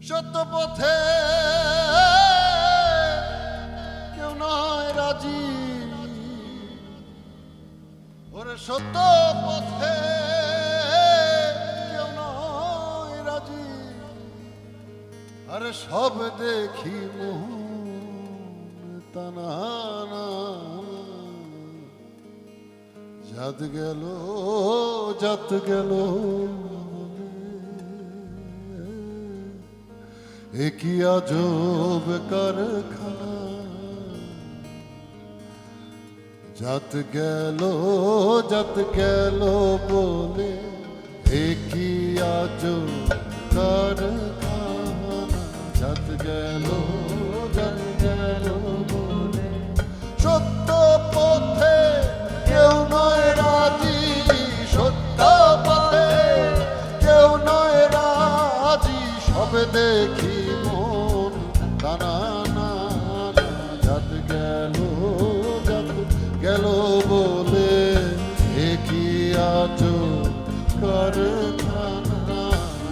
সত্য পথে কেউ নয় রাজি, ওরে সত্য পথে কেউ নয় রাজি, আরে সব দেখি মোহন তানা, জাত গেল জাত গেল একই আজব কারখানা, জাত গেল বলে একই আজব কারখানা, জাত গেল বলে সত্য পথে কেউ নয় রাজি, সত্য পথে কেউ নয় রাজি, সবে দেখি মন টানা, জাত গেল বলে একই আজব কারখানা,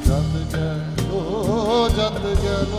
জাত গেল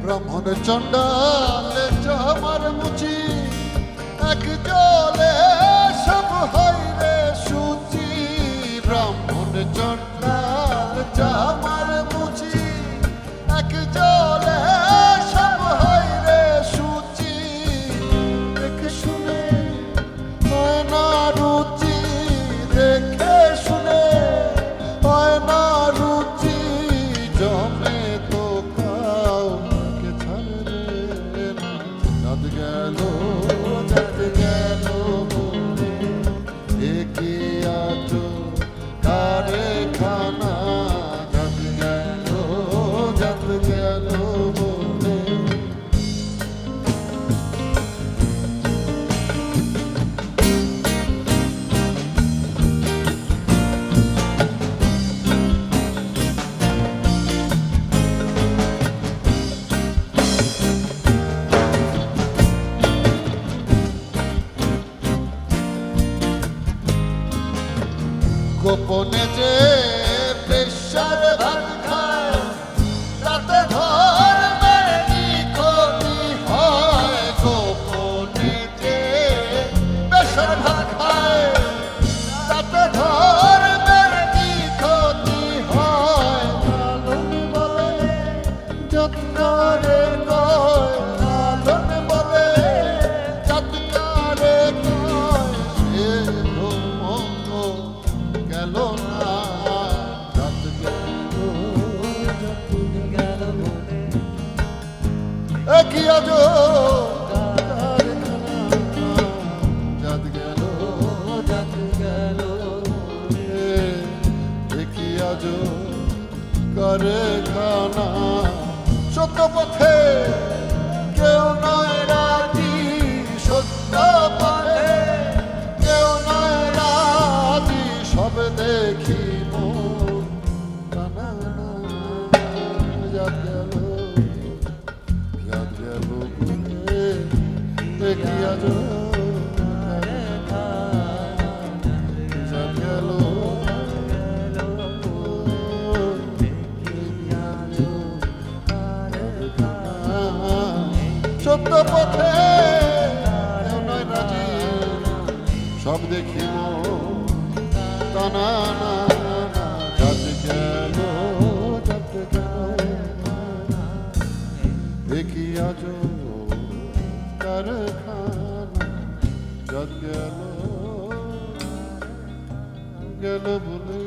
ব্রাহ্মণ চণ্ডাল চামার মুচি, এক জলে সব হয় রে সূচি, ব্রাহ্মণ চণ্ডাল চামার মুচি, এক জলে সব হয় রে সূচি, দেখে শুনে হয় না রুচি, দেখে শুনে হয় না রুচি, জমে তো গেল বলে একই আজব কারখানা, জাত গেল বলে গোপনে যে বেশ্যার ভাত খায়, তাতে ধর্মের কি ক্ষতি হয়, গোপনে যে বেশ্যার ভাত খায়, তাতে ধর্মের কি ক্ষতি হয়, লালন বলে যৎকারে কয়, লালন বলে যৎকারে কয়, সে ধর্ম গেল না, জাত গেল বলে একই আজব কারখানা, জাত গেল বলে একই আজব কারখানা, সত্য পথে কেউ নয় রাজি, সত্য পথে কেউ নয় রাজি, সব দেখি মন টানা, জাত গেল বলে একই আজব জাত গেল সত্য পথে কেউ নয় রাজি, সব দেখি টানা, জাত গেল একই আজব কারখানা, জাত গেল বলে